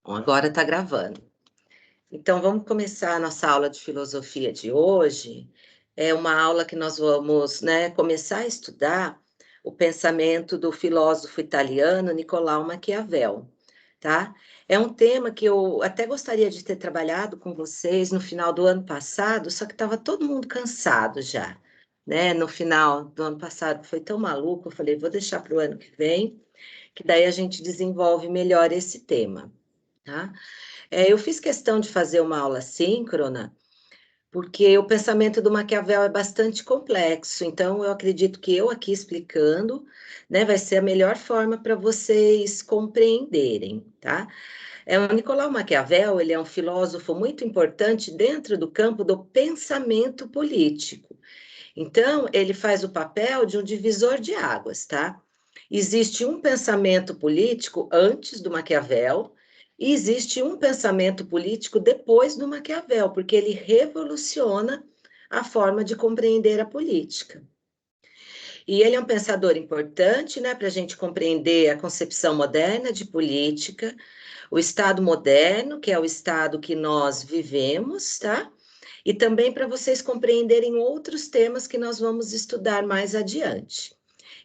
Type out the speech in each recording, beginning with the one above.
Bom, agora está gravando. Então, vamos começar a nossa aula de filosofia de hoje. É uma aula que nós vamos, começar a estudar o pensamento do filósofo italiano Nicolau Maquiavel, tá? É um tema que eu até gostaria de ter trabalhado com vocês no final do ano passado, só que estava todo mundo cansado já, né? No final do ano passado foi tão maluco, eu falei, vou deixar para o ano que vem, que daí a gente desenvolve melhor esse tema, tá? Eu fiz questão de fazer uma aula síncrona, porque o pensamento do Maquiavel é bastante complexo, então eu acredito que eu aqui explicando, né, vai ser a melhor forma para vocês compreenderem, tá? O Nicolau Maquiavel, ele é um filósofo muito importante dentro do campo do pensamento político. Então, ele faz o papel de um divisor de águas, tá? Existe um pensamento político antes do Maquiavel e existe um pensamento político depois do Maquiavel, porque ele revoluciona a forma de compreender a política. E ele é um pensador importante, né, para a gente compreender a concepção moderna de política, o Estado moderno, que é o Estado que nós vivemos, tá? E também para vocês compreenderem outros temas que nós vamos estudar mais adiante.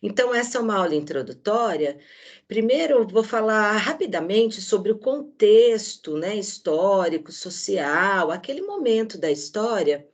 Então, essa é uma aula introdutória. Primeiro, eu vou falar rapidamente sobre o contexto, né, histórico, social, aquele momento da história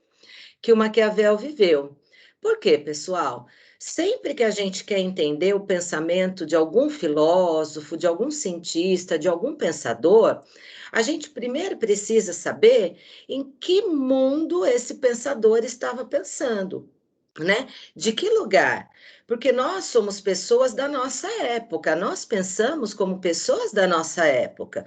que o Maquiavel viveu. Por quê, pessoal? Sempre que a gente quer entender o pensamento de algum filósofo, de algum cientista, de algum pensador, a gente primeiro precisa saber em que mundo esse pensador estava pensando, né? De que lugar? Porque nós somos pessoas da nossa época, nós pensamos como pessoas da nossa época.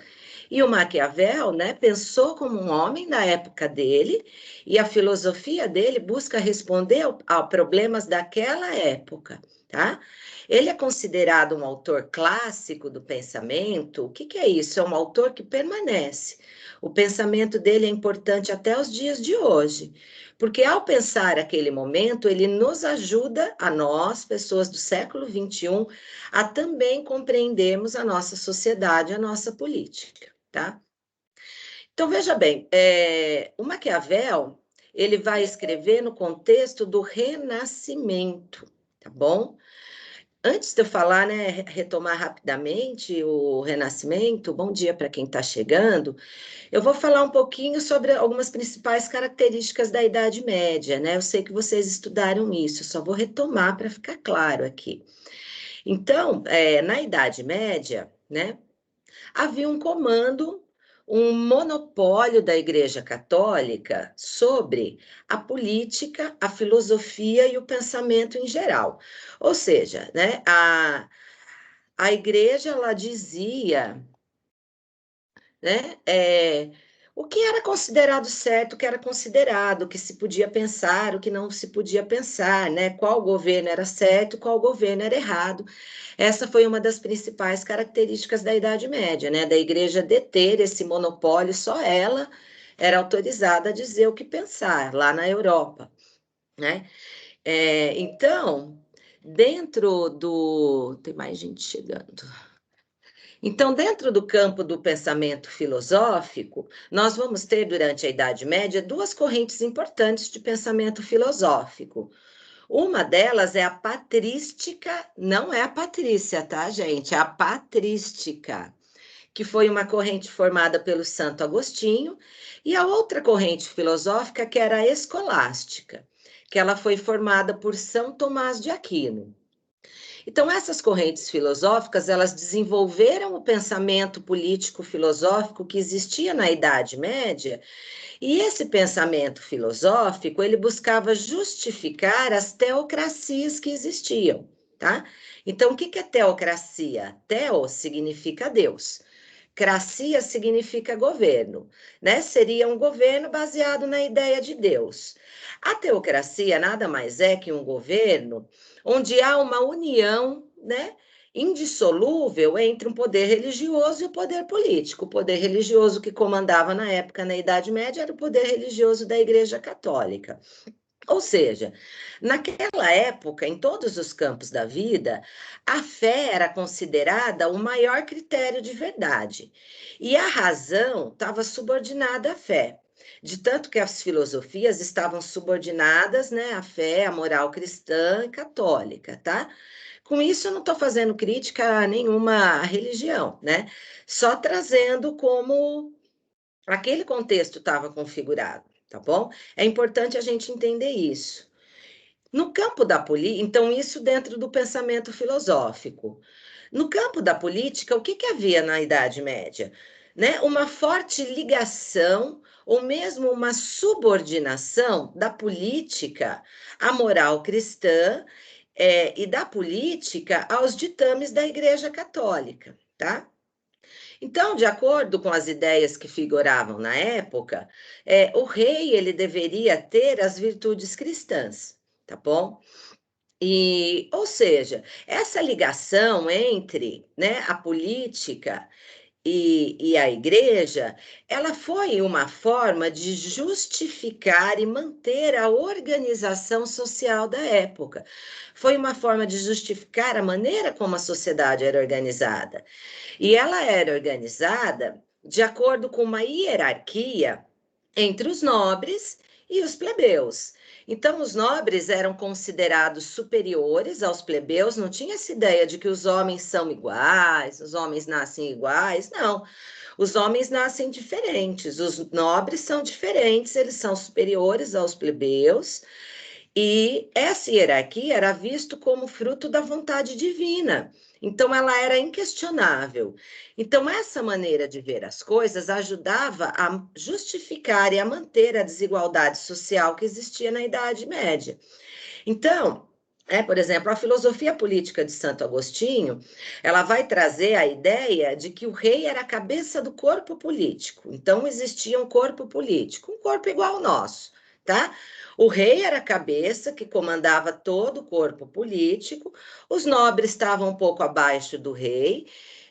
E o Maquiavel, né, pensou como um homem da época dele, e a filosofia dele busca responder a problemas daquela época, tá? Ele é considerado um autor clássico do pensamento. O que que é isso? É um autor que permanece. O pensamento dele é importante até os dias de hoje, porque ao pensar aquele momento, ele nos ajuda, a nós, pessoas do século XXI, a também compreendermos a nossa sociedade, a nossa política, tá? Então, veja bem, o Maquiavel, ele vai escrever no contexto do Renascimento, tá bom? Antes de eu falar, né, retomar rapidamente o Renascimento, bom dia para quem está chegando, eu vou falar um pouquinho sobre algumas principais características da Idade Média, né? Eu sei que vocês estudaram isso, só vou retomar para ficar claro aqui. Então, na Idade Média, né, havia um comando, um monopólio da Igreja Católica sobre a política, a filosofia e o pensamento em geral. Ou seja, né, a Igreja ela dizia, né, o que era considerado certo, o que era considerado, o que se podia pensar, o que não se podia pensar, né? Qual governo era certo, qual governo era errado. Essa foi uma das principais características da Idade Média, né? Da Igreja deter esse monopólio, só ela era autorizada a dizer o que pensar, lá na Europa, né? Então, dentro do... Tem mais gente chegando. Então, dentro do campo do pensamento filosófico, nós vamos ter, durante a Idade Média, duas correntes importantes de pensamento filosófico. Uma delas é a patrística, não é a patrícia, tá, gente? É a patrística, que foi uma corrente formada pelo Santo Agostinho, e a outra corrente filosófica, que era a escolástica, que ela foi formada por São Tomás de Aquino. Então, essas correntes filosóficas, elas desenvolveram o pensamento político-filosófico que existia na Idade Média, e esse pensamento filosófico, ele buscava justificar as teocracias que existiam, tá? Então, o que é teocracia? Teo significa Deus. Cracia significa governo, né? Seria um governo baseado na ideia de Deus. A teocracia nada mais é que um governo onde há uma união, né, indissolúvel entre um poder religioso e o poder político. O poder religioso que comandava na época, na Idade Média, era o poder religioso da Igreja Católica. Ou seja, naquela época, em todos os campos da vida, a fé era considerada o maior critério de verdade. E a razão estava subordinada à fé. De tanto que as filosofias estavam subordinadas, né, à fé, à moral cristã e católica, tá? Com isso, eu não estou fazendo crítica a nenhuma religião, né? Só trazendo como aquele contexto estava configurado, tá bom? É importante a gente entender isso. No campo da política, então, isso dentro do pensamento filosófico. No campo da política, o que, que havia na Idade Média? Né? Uma forte ligação, ou mesmo uma subordinação da política à moral cristã, e da política aos ditames da Igreja Católica, tá? Então, de acordo com as ideias que figuravam na época, o rei ele deveria ter as virtudes cristãs, tá bom? E, ou seja, essa ligação entre, né, a política e a igreja, ela foi uma forma de justificar e manter a organização social da época. Foi uma forma de justificar a maneira como a sociedade era organizada. E ela era organizada de acordo com uma hierarquia entre os nobres e os plebeus. Então, os nobres eram considerados superiores aos plebeus, não tinha essa ideia de que os homens são iguais, os homens nascem iguais, não. Os homens nascem diferentes, os nobres são diferentes, eles são superiores aos plebeus, e essa hierarquia era visto como fruto da vontade divina. Então, ela era inquestionável. Então, essa maneira de ver as coisas ajudava a justificar e a manter a desigualdade social que existia na Idade Média. Então, por exemplo, a filosofia política de Santo Agostinho, ela vai trazer a ideia de que o rei era a cabeça do corpo político. Então, existia um corpo político, um corpo igual ao nosso, tá? O rei era a cabeça que comandava todo o corpo político, os nobres estavam um pouco abaixo do rei,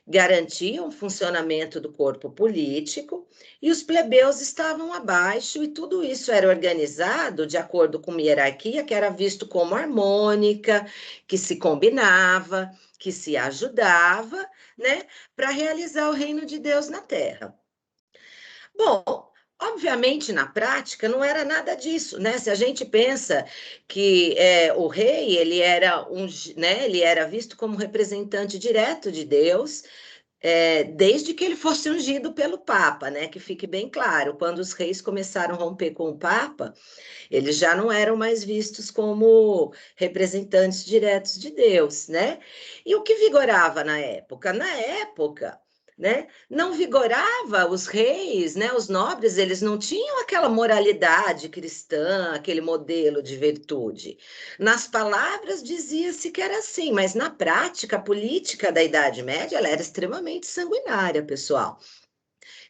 garantiam o funcionamento do corpo político, e os plebeus estavam abaixo, e tudo isso era organizado de acordo com uma hierarquia que era visto como harmônica, que se combinava, que se ajudava, né, para realizar o reino de Deus na Terra. Bom, obviamente na prática não era nada disso, né? Se a gente pensa que o rei ele era né, ele era visto como representante direto de Deus, desde que ele fosse ungido pelo Papa, né? Que fique bem claro, quando os reis começaram a romper com o Papa, eles já não eram mais vistos como representantes diretos de Deus, né? E o que vigorava na época? Na época, né, não vigorava os reis, né, os nobres, eles não tinham aquela moralidade cristã, aquele modelo de virtude. Nas palavras dizia-se que era assim, mas na prática, a política da Idade Média, ela era extremamente sanguinária, pessoal,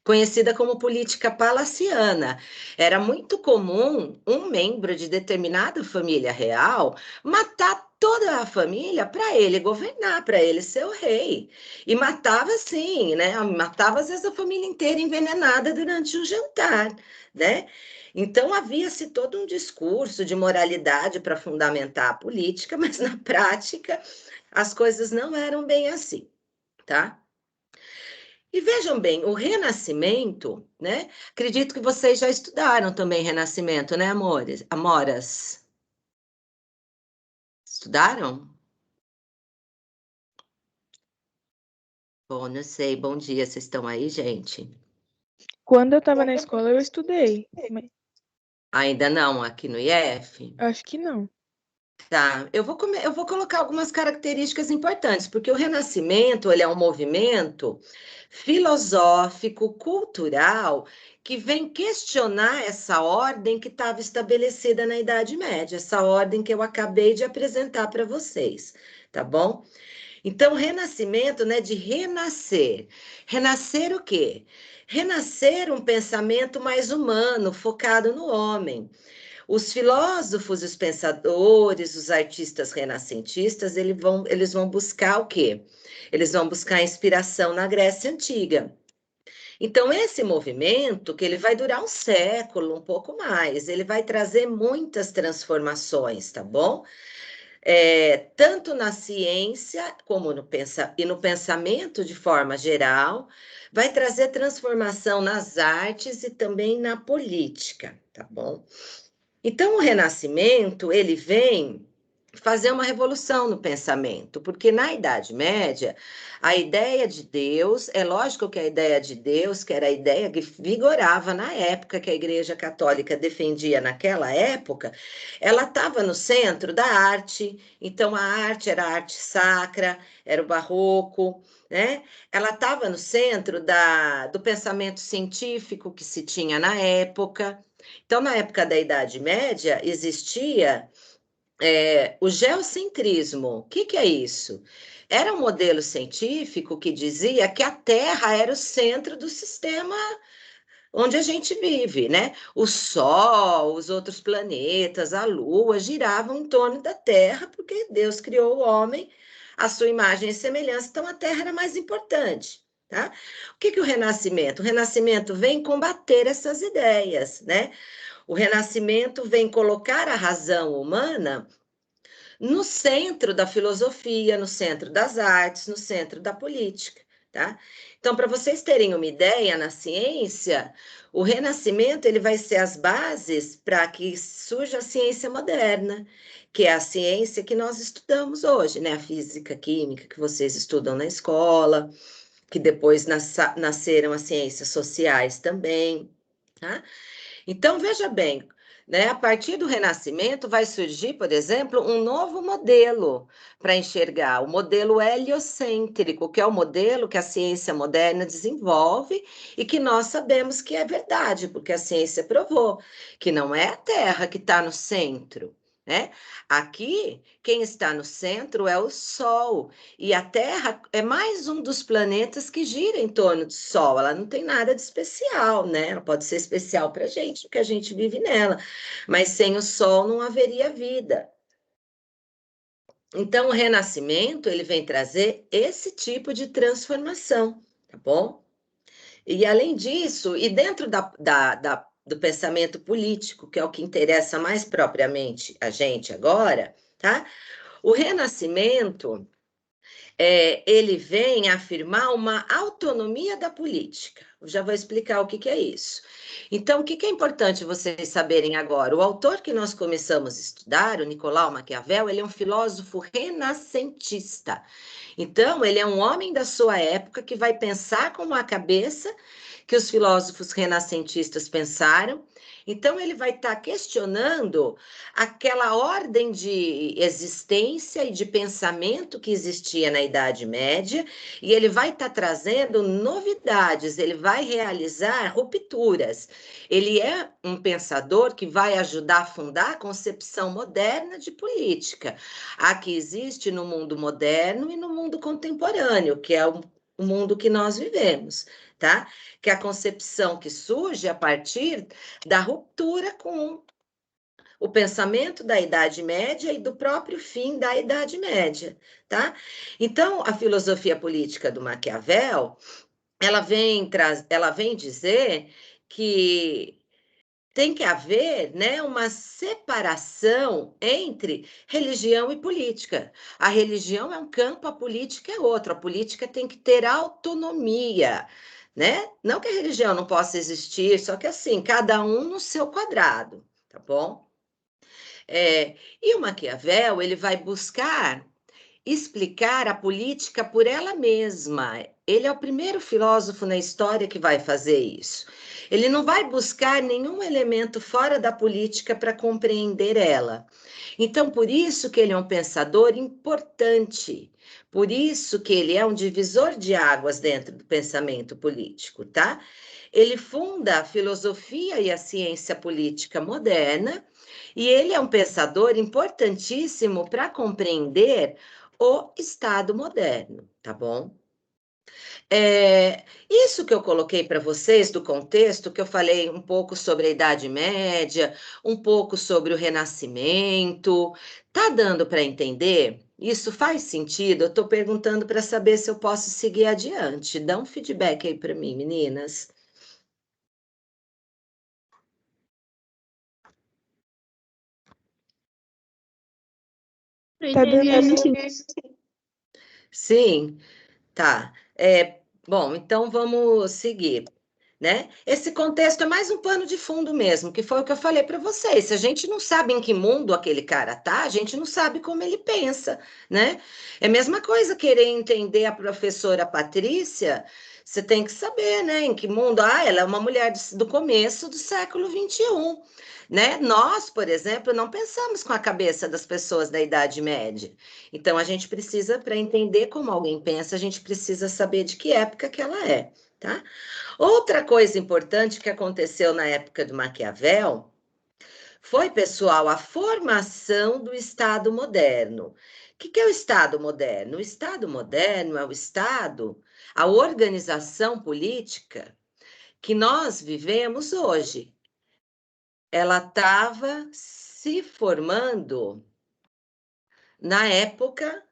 conhecida como política palaciana. Era muito comum um membro de determinada família real matar toda a família para ele governar, para ele ser o rei. E matava assim, né? Matava às vezes a família inteira envenenada durante o jantar, né? Então havia-se todo um discurso de moralidade para fundamentar a política, mas na prática as coisas não eram bem assim, tá? E vejam bem, o Renascimento, né? Acredito que vocês já estudaram também Renascimento, né, amores? Amoras? Estudaram? Bom, não sei. Bom dia, vocês estão aí, gente? Quando eu estava na escola, eu estudei, mas Ainda não, aqui no IF? acho que não. Tá, eu vou colocar algumas características importantes, porque o Renascimento, ele é um movimento filosófico, cultural, que vem questionar essa ordem que estava estabelecida na Idade Média, essa ordem que eu acabei de apresentar para vocês, tá bom? Então, renascimento, né, de renascer. Renascer o quê? Renascer um pensamento mais humano, focado no homem. Os filósofos, os pensadores, os artistas renascentistas, eles vão buscar o quê? Eles vão buscar inspiração na Grécia Antiga. Então, esse movimento, que ele vai durar um século, um pouco mais, ele vai trazer muitas transformações, tá bom? Tanto na ciência como no pensamento de forma geral, vai trazer transformação nas artes e também na política, tá bom? Então, o Renascimento, ele vem fazer uma revolução no pensamento, porque na Idade Média, a ideia de Deus, é lógico que a ideia de Deus, que era a ideia que vigorava na época que a Igreja Católica defendia naquela época, ela estava no centro da arte, então a arte era a arte sacra, era o barroco, né? Ela estava no centro do pensamento científico que se tinha na época. Então, na época da Idade Média, existia o geocentrismo. O que é isso? Era um modelo científico que dizia que a Terra era o centro do sistema onde a gente vive, né? O Sol, os outros planetas, a Lua giravam em torno da Terra, porque Deus criou o homem à sua imagem e semelhança, então a Terra era mais importante. Tá? O que o Renascimento? O Renascimento vem combater essas ideias, né? O Renascimento vem colocar a razão humana no centro da filosofia, no centro das artes, no centro da política, tá? Então, para vocês terem uma ideia, na ciência, o Renascimento ele vai ser as bases para que surja a ciência moderna, que é a ciência que nós estudamos hoje, né? A física, a química que vocês estudam na escola, que depois nasceram as ciências sociais também, tá? Então, veja bem, né, a partir do Renascimento vai surgir, por exemplo, um novo modelo para enxergar, o modelo heliocêntrico, que é o modelo que a ciência moderna desenvolve e que nós sabemos que é verdade, porque a ciência provou que não é a Terra que está no centro, né? Aqui, quem está no centro é o Sol, e a Terra é mais um dos planetas que gira em torno do Sol. Ela não tem nada de especial, né? Ela pode ser especial para a gente, porque a gente vive nela, mas sem o Sol não haveria vida. Então, o Renascimento, ele vem trazer esse tipo de transformação, tá bom? E além disso, e dentro do pensamento político, que é o que interessa mais propriamente a gente agora, tá? O Renascimento, ele vem afirmar uma autonomia da política. Eu já vou explicar o que é isso. Então, o que é importante vocês saberem agora? O autor que nós começamos a estudar, o Nicolau Maquiavel, ele é um filósofo renascentista. Então, ele é um homem da sua época que vai pensar com a cabeça que os filósofos renascentistas pensaram. Então, ele vai estar questionando aquela ordem de existência e de pensamento que existia na Idade Média, e ele vai estar trazendo novidades, ele vai realizar rupturas. Ele é um pensador que vai ajudar a fundar a concepção moderna de política, a que existe no mundo moderno e no mundo contemporâneo, que é o mundo que nós vivemos, tá? Que é a concepção que surge a partir da ruptura com o pensamento da Idade Média e do próprio fim da Idade Média, tá? Então, a filosofia política do Maquiavel, ela vem dizer que tem que haver, né, uma separação entre religião e política. A religião é um campo, a política é outro. A política tem que ter autonomia, né? Não que a religião não possa existir, só que assim, cada um no seu quadrado, tá bom? E o Maquiavel, ele vai buscar explicar a política por ela mesma. Ele é o primeiro filósofo na história que vai fazer isso. Ele não vai buscar nenhum elemento fora da política para compreender ela. Então, por isso que ele é um pensador importante. Por isso que ele é um divisor de águas dentro do pensamento político, tá? Ele funda a filosofia e a ciência política moderna, e ele é um pensador importantíssimo para compreender o Estado moderno, tá bom? Isso que eu coloquei para vocês do contexto, que eu falei um pouco sobre a Idade Média, um pouco sobre o Renascimento, tá dando para entender? Isso faz sentido? Eu estou perguntando para saber se eu posso seguir adiante. Dá um feedback aí para mim, meninas. Tô Tá dando entendendo, sim. Sim, tá. Bom, então vamos seguir, né? Esse contexto é mais um pano de fundo mesmo, que foi o que eu falei para vocês. Se a gente não sabe em que mundo aquele cara tá, a gente não sabe como ele pensa, né? É a mesma coisa querer entender a professora Patrícia, você tem que saber, né? Em que mundo? Ah, ela é uma mulher do começo do século XXI, né? Nós, por exemplo, não pensamos com a cabeça das pessoas da Idade Média. Então, a gente precisa, para entender como alguém pensa, a gente precisa saber de que época que ela é, tá? Outra coisa importante que aconteceu na época do Maquiavel foi, pessoal, a formação do Estado moderno. O que é o Estado moderno? O Estado moderno é o Estado, a organização política que nós vivemos hoje. Ela estava se formando na época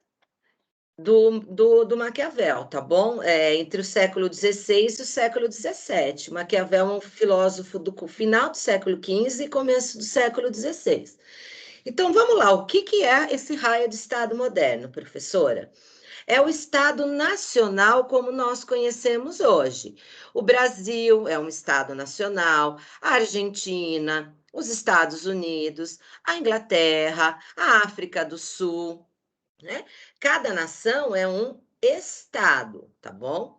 do Maquiavel, tá bom? Entre o século XVI e o século XVII. Maquiavel é um filósofo do final do século XV e começo do século XVI. Então, vamos lá, o que é esse raio de Estado moderno, professora? É o Estado nacional como nós conhecemos hoje. O Brasil é um Estado nacional, a Argentina, os Estados Unidos, a Inglaterra, a África do Sul, né? Cada nação é um estado, tá bom?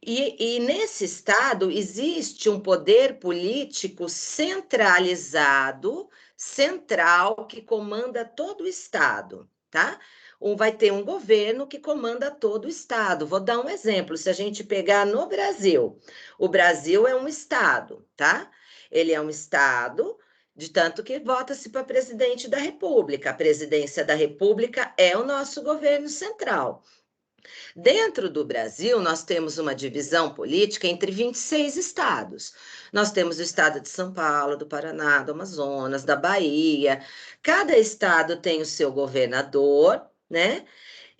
E nesse estado existe um poder político centralizado, central, que comanda todo o estado, tá? Vai ter um governo que comanda todo o estado. Vou dar um exemplo. Se a gente pegar no Brasil, o Brasil é um estado, tá? Ele é um estado, de tanto que vota-se para presidente da República. A presidência da República é o nosso governo central. Dentro do Brasil, nós temos uma divisão política entre 26 estados. Nós temos o estado de São Paulo, do Paraná, do Amazonas, da Bahia. Cada estado tem o seu governador, né?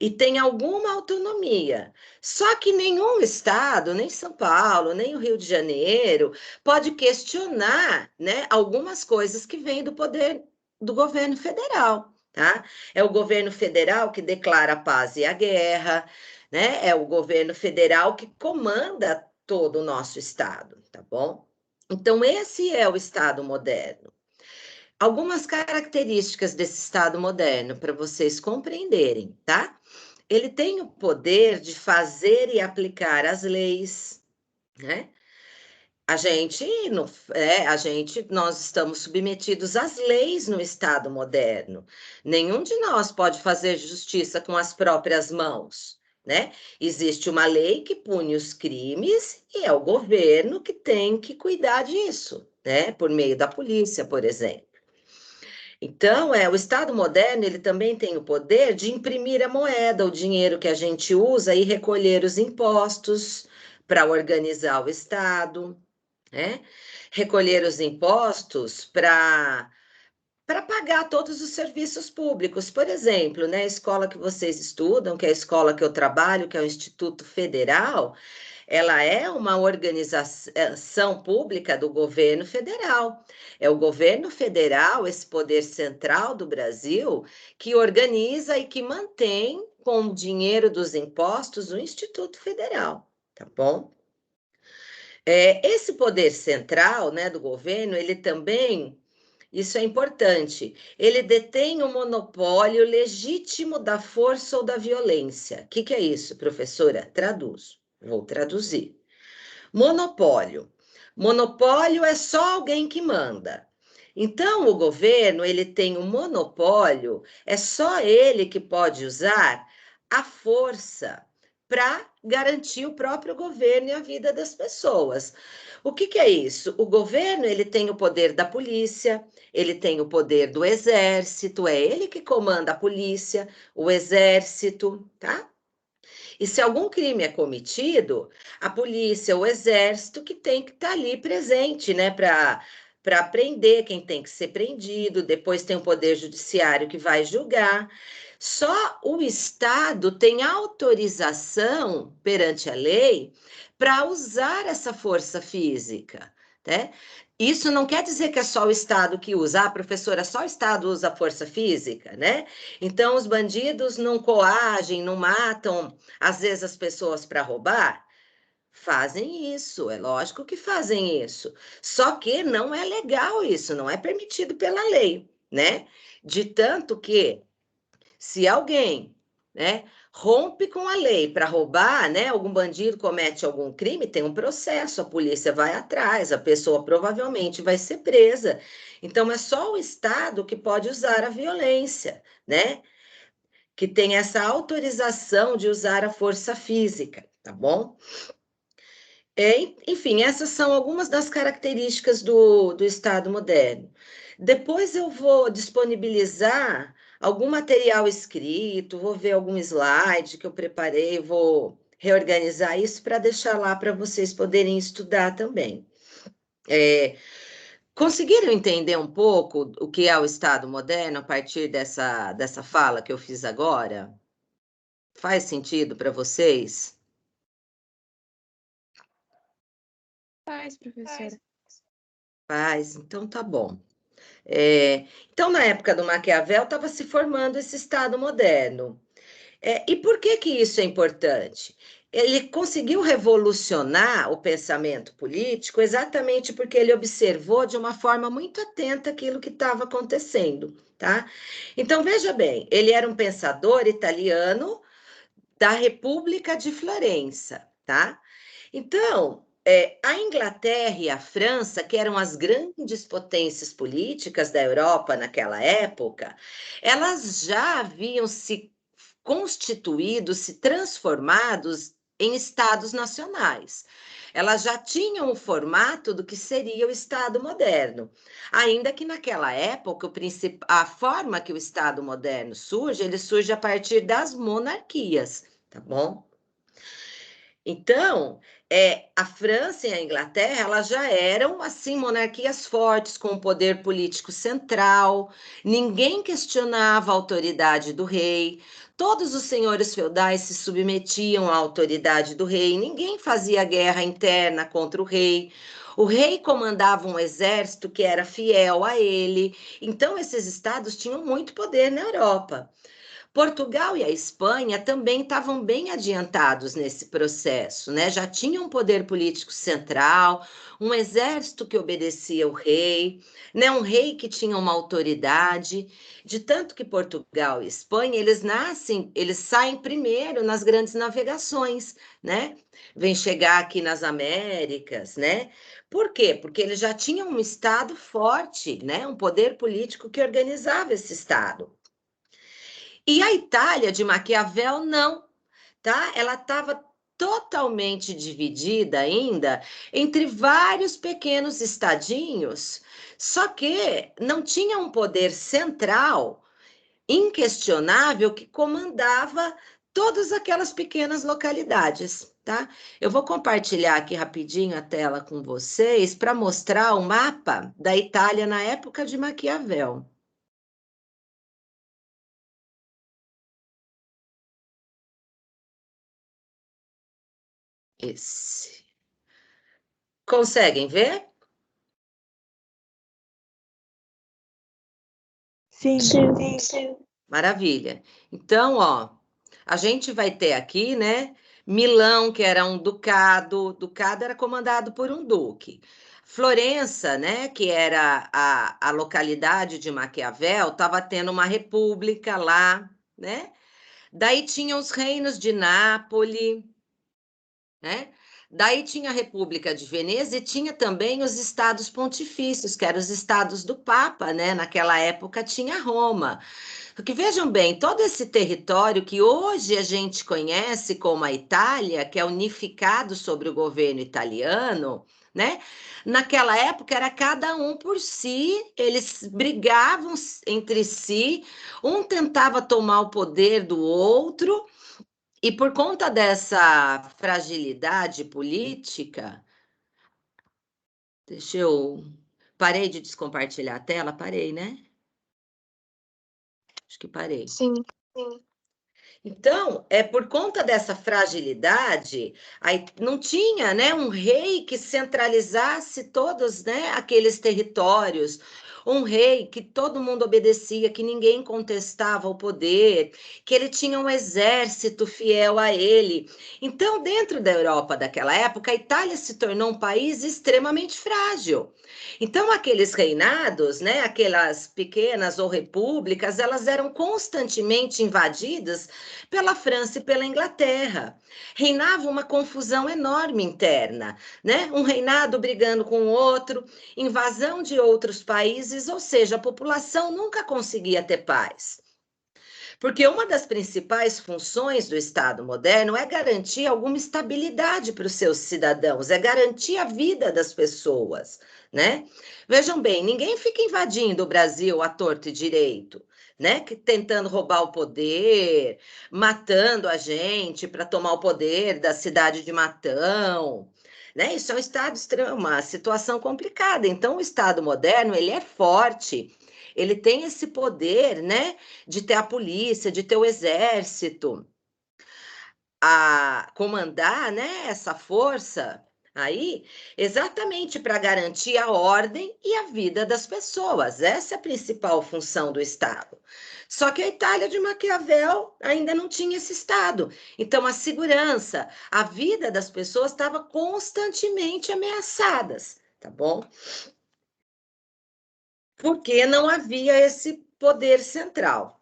E tem alguma autonomia. Só que nenhum estado, nem São Paulo, nem o Rio de Janeiro, pode questionar, né, algumas coisas que vêm do poder do governo federal, tá? É o governo federal que declara a paz e a guerra, né? É o governo federal que comanda todo o nosso estado, tá bom? Então, esse é o Estado moderno. Algumas características desse Estado moderno para vocês compreenderem, tá? Ele tem o poder de fazer e aplicar as leis, né? Nós estamos submetidos às leis no Estado moderno. Nenhum de nós pode fazer justiça com as próprias mãos, né? Existe uma lei que pune os crimes e é o governo que tem que cuidar disso, né? Por meio da polícia, por exemplo. Então, o Estado moderno, ele também tem o poder de imprimir a moeda, o dinheiro que a gente usa e recolher os impostos para organizar o Estado, né? Recolher os impostos para pagar todos os serviços públicos. Por exemplo, né, a escola que vocês estudam, que é a escola que eu trabalho, que é o Instituto Federal, ela é uma organização pública do governo federal. É o governo federal, esse poder central do Brasil, que organiza e que mantém com o dinheiro dos impostos o Instituto Federal, tá bom? Esse poder central, né, do governo, ele também, isso é importante, ele detém o monopólio legítimo da força ou da violência. O que é isso, professora? Traduz. Vou traduzir. Monopólio. Monopólio é só alguém que manda. Então, o governo, ele tem um monopólio, é só ele que pode usar a força para garantir o próprio governo e a vida das pessoas. O que é isso? O governo, ele tem o poder da polícia, ele tem o poder do exército, é ele que comanda a polícia, o exército, tá? E se algum crime é cometido, a polícia, o exército que tem que estar ali presente, né, para prender quem tem que ser prendido, depois tem o Poder Judiciário que vai julgar. Só o Estado tem autorização perante a lei para usar essa força física, né? Isso não quer dizer que é só o Estado que usa. Ah, professora, só o Estado usa a força física, né? Então, os bandidos não coagem, não matam, às vezes, as pessoas para roubar. Fazem isso, é lógico que fazem isso. Só que não é legal isso, não é permitido pela lei, né? De tanto que, se alguém, né, rompe com a lei para roubar, né, algum bandido comete algum crime, tem um processo, a polícia vai atrás, a pessoa provavelmente vai ser presa. Então, é só o Estado que pode usar a violência, né? Que tem essa autorização de usar a força física, tá bom? Enfim, essas são algumas das características do Estado moderno. Depois eu vou disponibilizar algum material escrito, vou ver algum slide que eu preparei, vou reorganizar isso para deixar lá para vocês poderem estudar também. Conseguiram entender um pouco o que é o Estado moderno a partir dessa fala que eu fiz agora? Faz sentido para vocês? Faz, professora. Faz, então tá bom. Então, na época do Maquiavel, estava se formando esse Estado moderno. E por que que isso é importante? Ele conseguiu revolucionar o pensamento político exatamente porque ele observou de uma forma muito atenta aquilo que estava acontecendo, tá? Então, veja bem, ele era um pensador italiano da República de Florença, tá? Então, a Inglaterra e a França, que eram as grandes potências políticas da Europa naquela época, elas já haviam se constituído, se transformados em estados nacionais. Elas já tinham o formato do que seria o Estado moderno. Ainda que naquela época, a forma que o Estado moderno surge, ele surge a partir das monarquias, tá bom? Então, a França e a Inglaterra, elas já eram, assim, monarquias fortes, com poder político central, ninguém questionava a autoridade do rei, todos os senhores feudais se submetiam à autoridade do rei, ninguém fazia guerra interna contra o rei comandava um exército que era fiel a ele, então esses estados tinham muito poder na Europa. Portugal e a Espanha também estavam bem adiantados nesse processo, né? Já tinham um poder político central, um exército que obedecia ao rei, né? Um rei que tinha uma autoridade. De tanto que Portugal e Espanha, eles saem primeiro nas grandes navegações, né? Vêm chegar aqui nas Américas, né? Por quê? Porque eles já tinham um estado forte, né? Um poder político que organizava esse estado. E a Itália de Maquiavel não, tá? Ela estava totalmente dividida ainda entre vários pequenos estadinhos, só que não tinha um poder central inquestionável que comandava todas aquelas pequenas localidades, tá? Eu vou compartilhar aqui rapidinho a tela com vocês para mostrar o mapa da Itália na época de Maquiavel. Esse. Conseguem ver? Sim. Maravilha. Então, ó, a gente vai ter aqui, né, Milão, que era um ducado era comandado por um duque. Florença, né, que era a localidade de Maquiavel, estava tendo uma república lá, né? Daí tinha os reinos de Nápoles, né? Daí tinha a República de Veneza e tinha também os estados pontifícios, que eram os estados do Papa, né? Naquela época tinha Roma. Porque vejam bem, todo esse território que hoje a gente conhece como a Itália, que é unificado sobre o governo italiano, né? Naquela época era cada um por si, eles brigavam entre si, um tentava tomar o poder do outro, e por conta dessa fragilidade política, deixa eu Parei de descompartilhar a tela? Parei, né? Acho que parei. Sim. Então, por conta dessa fragilidade, aí não tinha, né, um rei que centralizasse todos, né, aqueles territórios, um rei que todo mundo obedecia, que ninguém contestava o poder, que ele tinha um exército fiel a ele. Então, dentro da Europa daquela época, a Itália se tornou um país extremamente frágil. Então, aqueles reinados, né, aquelas pequenas ou repúblicas, elas eram constantemente invadidas pela França e pela Inglaterra. Reinava uma confusão enorme interna, né? Um reinado brigando com o outro, invasão de outros países, ou seja, a população nunca conseguia ter paz. Porque uma das principais funções do Estado moderno é garantir alguma estabilidade para os seus cidadãos, é garantir a vida das pessoas, né? Vejam bem, ninguém fica invadindo o Brasil à torto e direito, né? Tentando roubar o poder, matando a gente para tomar o poder da cidade de Matão. Né? Isso é um estado extremo, uma situação complicada. Então, o Estado moderno ele é forte, ele tem esse poder, né, de ter a polícia, de ter o exército, a comandar, né, essa força aí, exatamente para garantir a ordem e a vida das pessoas. Essa é a principal função do Estado. Só que a Itália de Maquiavel ainda não tinha esse Estado. Então, a segurança, a vida das pessoas estava constantemente ameaçadas, tá bom? Porque não havia esse poder central.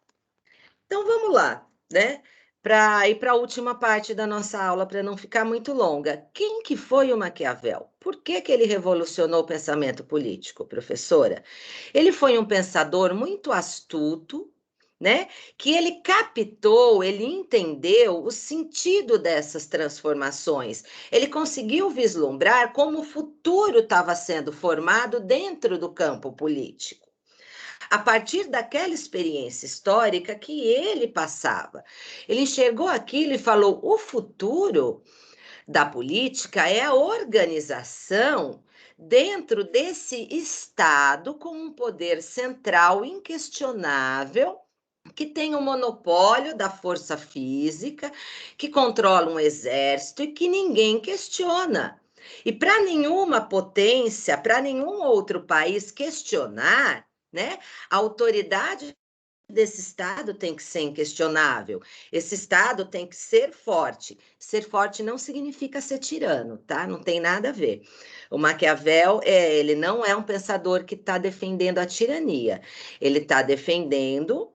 Então vamos lá, né? Para ir para a última parte da nossa aula, para não ficar muito longa. Quem que foi o Maquiavel? Por que que ele revolucionou o pensamento político, professora? Ele foi um pensador muito astuto, né? Que ele captou, ele entendeu o sentido dessas transformações. Ele conseguiu vislumbrar como o futuro estava sendo formado dentro do campo político a partir daquela experiência histórica que ele passava. Ele enxergou aquilo e falou: o futuro da política é a organização dentro desse Estado com um poder central inquestionável. Que tem o monopólio da força física, que controla um exército e que ninguém questiona. E para nenhuma potência, para nenhum outro país questionar, né, a autoridade desse Estado tem que ser inquestionável. Esse Estado tem que ser forte. Ser forte não significa ser tirano, tá? Não tem nada a ver. O Maquiavel, ele não é um pensador que está defendendo a tirania. Ele está defendendo,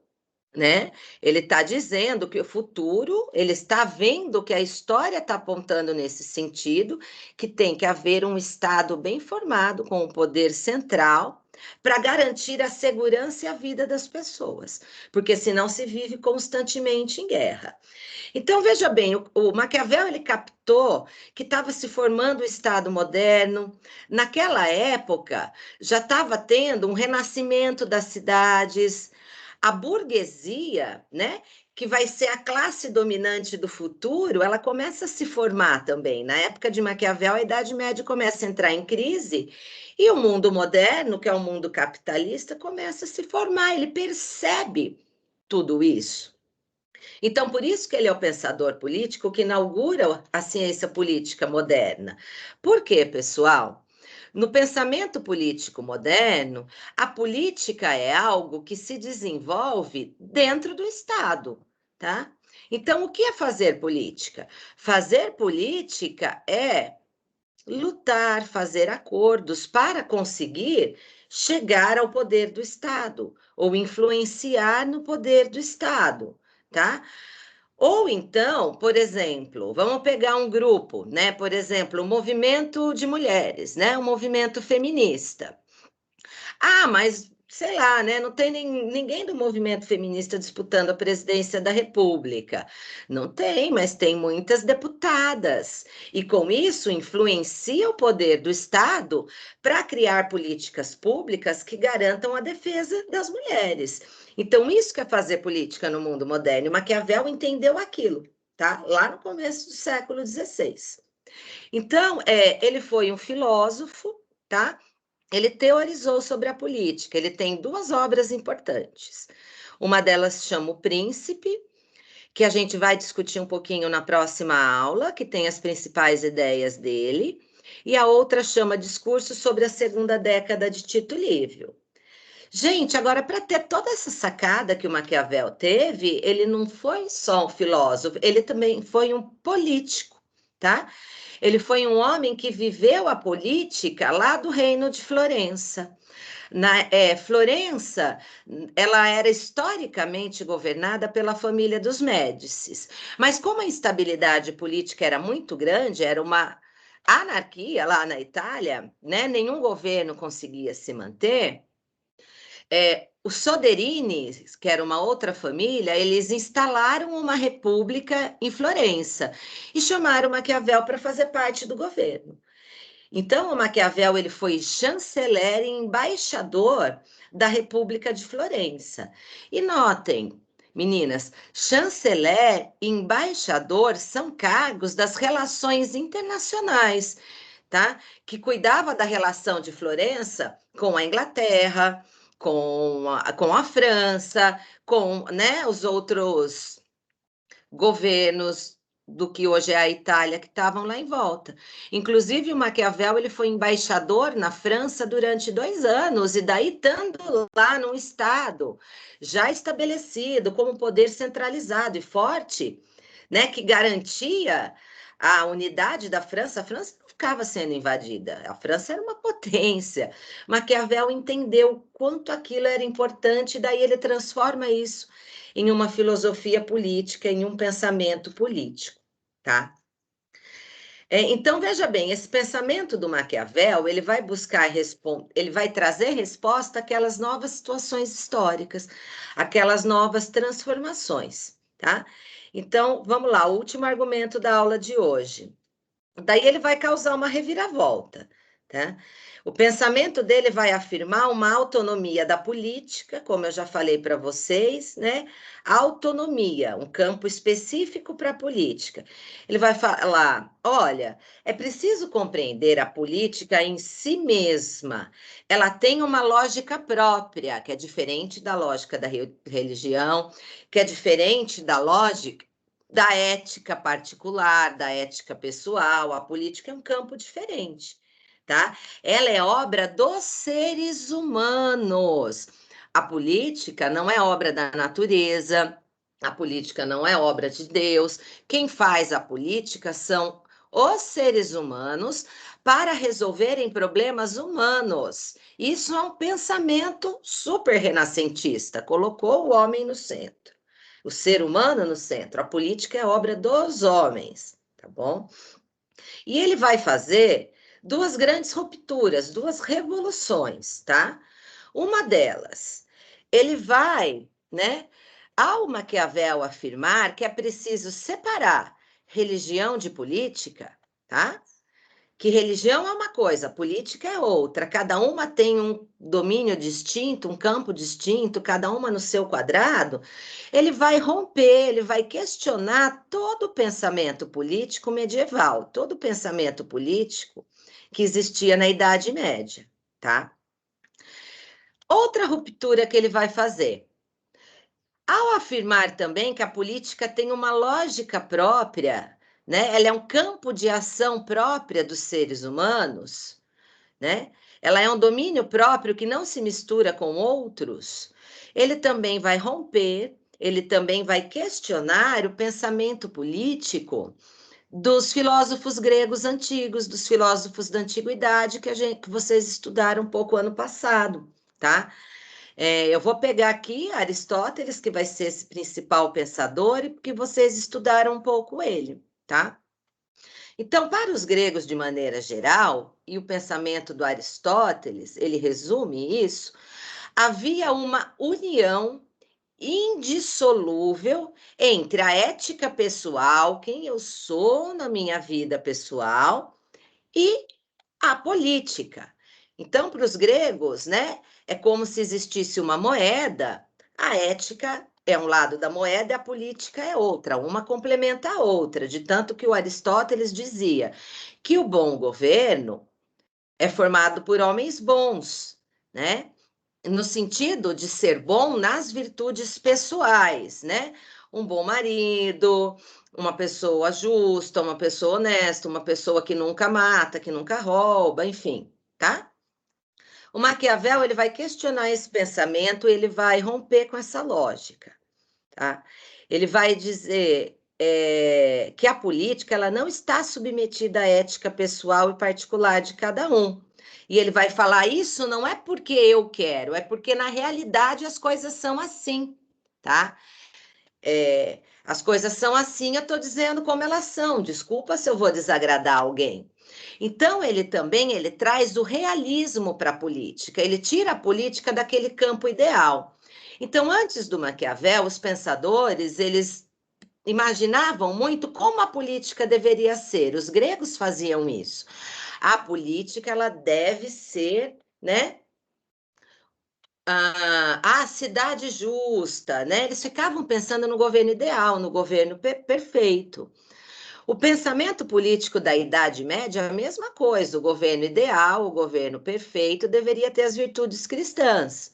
né? Ele está dizendo que o futuro, ele está vendo que a história está apontando nesse sentido, que tem que haver um Estado bem formado, com um poder central, para garantir a segurança e a vida das pessoas, porque senão se vive constantemente em guerra. Então, veja bem, o Maquiavel ele captou que estava se formando o Estado moderno. Naquela época, já estava tendo um renascimento das cidades, a burguesia, né, que vai ser a classe dominante do futuro, ela começa a se formar também. Na época de Maquiavel, a Idade Média começa a entrar em crise e o mundo moderno, que é o mundo capitalista, começa a se formar. Ele percebe tudo isso. Então, por isso que ele é o pensador político que inaugura a ciência política moderna. Por quê, pessoal? No pensamento político moderno, a política é algo que se desenvolve dentro do Estado, tá? Então, o que é fazer política? Fazer política é lutar, fazer acordos para conseguir chegar ao poder do Estado ou influenciar no poder do Estado, tá? Ou então, por exemplo, vamos pegar um grupo, né? Por exemplo, o movimento de mulheres, né? O movimento feminista. Ah, mas sei lá, né? Não tem ninguém do movimento feminista disputando a presidência da República. Não tem, mas tem muitas deputadas. E com isso influencia o poder do Estado para criar políticas públicas que garantam a defesa das mulheres. Então, isso que é fazer política no mundo moderno. E Maquiavel entendeu aquilo, tá? Lá no começo do século XVI. Então, ele foi um filósofo, tá? ele teorizou sobre a política. Ele tem duas obras importantes. Uma delas chama O Príncipe, que a gente vai discutir um pouquinho na próxima aula, que tem as principais ideias dele, e a outra chama Discurso sobre a Segunda Década de Tito Livio. Gente, agora, para ter toda essa sacada que o Maquiavel teve, ele não foi só um filósofo, ele também foi um político, tá? Ele foi um homem que viveu a política lá do reino de Florença. Florença, ela era historicamente governada pela família dos Médicis, mas como a instabilidade política era muito grande, era uma anarquia lá na Itália, né? Nenhum governo conseguia se manter. Os Soderini, que era uma outra família, eles instalaram uma república em Florença e chamaram Maquiavel para fazer parte do governo. Então, o Maquiavel ele foi chanceler e embaixador da República de Florença. E notem, meninas, chanceler e embaixador são cargos das relações internacionais, tá? Que cuidava da relação de Florença com a Inglaterra, com a França, com, né, os outros governos do que hoje é a Itália, que estavam lá em volta. Inclusive, o Maquiavel ele foi embaixador na França durante 2 anos, e daí estando lá num estado já estabelecido como poder centralizado e forte, né, que garantia a unidade da França. A França não ficava sendo invadida, a França era uma potência. Maquiavel entendeu quanto aquilo era importante, e daí ele transforma isso em uma filosofia política, em um pensamento político, tá? Então, veja bem, esse pensamento do Maquiavel, ele vai buscar, ele vai trazer resposta àquelas novas situações históricas, aquelas novas transformações, tá? Então, vamos lá, o último argumento da aula de hoje. Daí ele vai causar uma reviravolta, tá? O pensamento dele vai afirmar uma autonomia da política, como eu já falei para vocês, né? Autonomia, um campo específico para a política. Ele vai falar: olha, é preciso compreender a política em si mesma. Ela tem uma lógica própria, que é diferente da lógica da religião, que é diferente da lógica da ética particular, da ética pessoal. A política é um campo diferente, tá? Ela é obra dos seres humanos. A política não é obra da natureza, a política não é obra de Deus. Quem faz a política são os seres humanos para resolverem problemas humanos. Isso é um pensamento super renascentista, colocou o homem no centro, o ser humano no centro. A política é obra dos homens, tá bom? E ele vai fazer duas grandes rupturas, duas revoluções, tá? Uma delas, ele vai, né, ao Maquiavel afirmar que é preciso separar religião de política, tá? Que religião é uma coisa, política é outra. Cada uma tem um domínio distinto, um campo distinto, cada uma no seu quadrado. Ele vai romper, ele vai questionar todo o pensamento político medieval, todo o pensamento político que existia na Idade Média, tá? Outra ruptura que ele vai fazer, ao afirmar também que a política tem uma lógica própria, né? Ela é um campo de ação própria dos seres humanos, né? Ela é um domínio próprio que não se mistura com outros. Ele também vai romper, ele também vai questionar o pensamento político dos filósofos gregos antigos, dos filósofos da antiguidade que vocês estudaram um pouco ano passado, tá? Eu vou pegar aqui Aristóteles, que vai ser esse principal pensador, e que vocês estudaram um pouco ele, tá? Então, para os gregos, de maneira geral, e o pensamento do Aristóteles, ele resume isso, havia uma união indissolúvel entre a ética pessoal, quem eu sou na minha vida pessoal, e a política. Então, para os gregos, né, é como se existisse uma moeda, a ética é um lado da moeda e a política é outra, uma complementa a outra, de tanto que o Aristóteles dizia que o bom governo é formado por homens bons, né? No sentido de ser bom nas virtudes pessoais, né? Um bom marido, uma pessoa justa, uma pessoa honesta, uma pessoa que nunca mata, que nunca rouba, enfim, tá? O Maquiavel, ele vai questionar esse pensamento, ele vai romper com essa lógica, tá? Ele vai dizer que a política ela não está submetida à ética pessoal e particular de cada um. E ele vai falar isso não é porque eu quero, é porque na realidade as coisas são assim, tá? As coisas são assim, eu estou dizendo como elas são. Desculpa se eu vou desagradar alguém. Então, ele traz o realismo para a política, ele tira a política daquele campo ideal. Então, antes do Maquiavel, os pensadores, eles imaginavam muito como a política deveria ser. Os gregos faziam isso. A política, ela deve ser, né? A cidade justa, né? Eles ficavam pensando no governo ideal, no governo perfeito. O pensamento político da Idade Média é a mesma coisa. O governo ideal, o governo perfeito, deveria ter as virtudes cristãs.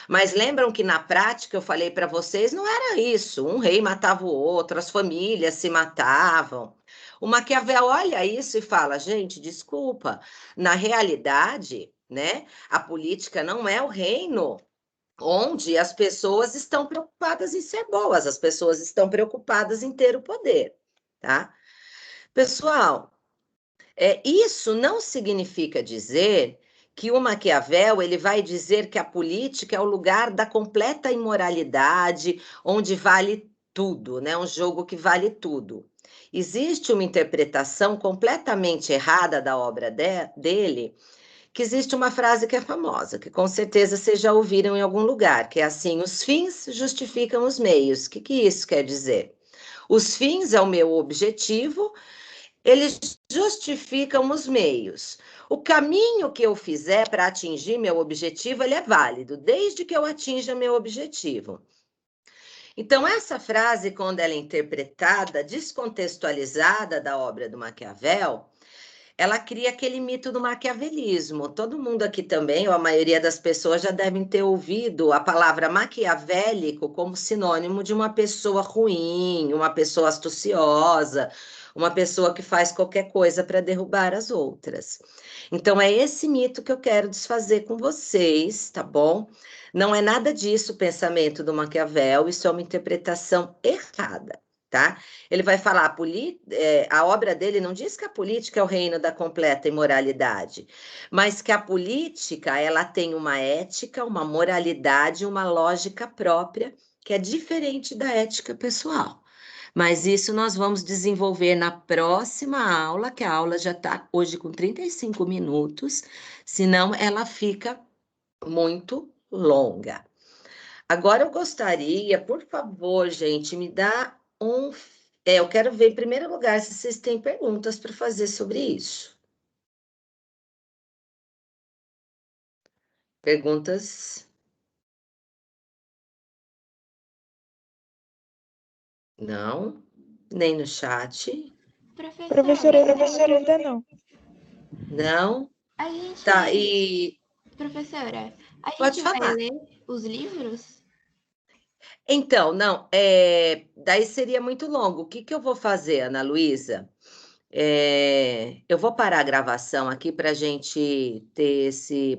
Mas lembram que na prática, eu falei para vocês, não era isso. Um rei matava o outro, as famílias se matavam. O Maquiavel olha isso e fala: gente, desculpa, na realidade, né, a política não é o reino onde as pessoas estão preocupadas em ser boas, as pessoas estão preocupadas em ter o poder, tá? Pessoal, isso não significa dizer que o Maquiavel ele vai dizer que a política é o lugar da completa imoralidade, onde vale tudo, né? Um jogo que vale tudo. Existe uma interpretação completamente errada da obra dele, que existe uma frase que é famosa, que com certeza vocês já ouviram em algum lugar, que é assim: os fins justificam os meios. O que isso quer dizer? Os fins é o meu objetivo, eles justificam os meios. O caminho que eu fizer para atingir meu objetivo, ele é válido, desde que eu atinja meu objetivo. Então, essa frase, quando ela é interpretada, descontextualizada da obra do Maquiavel, ela cria aquele mito do maquiavelismo. Todo mundo aqui também, ou a maioria das pessoas, já devem ter ouvido a palavra maquiavélico como sinônimo de uma pessoa ruim, uma pessoa astuciosa, uma pessoa que faz qualquer coisa para derrubar as outras. Então, é esse mito que eu quero desfazer com vocês, tá bom? Não é nada disso o pensamento do Maquiavel, isso é uma interpretação errada, tá? Ele vai falar, a obra dele não diz que a política é o reino da completa imoralidade, mas que a política ela tem uma ética, uma moralidade, uma lógica própria, que é diferente da ética pessoal. Mas isso nós vamos desenvolver na próxima aula, que a aula já está hoje com 35 minutos, senão ela fica muito longa. Agora eu gostaria, por favor, gente, me dá um. Eu quero ver, em primeiro lugar, se vocês têm perguntas para fazer sobre isso. Perguntas? Não? Nem no chat? Professora, ainda não. Não? A gente, Tá, e professora, a pode gente vai falar. ler os livros? Então, não, daí seria muito longo. O que eu vou fazer, Ana Luísa? Eu vou parar a gravação aqui para a gente ter esse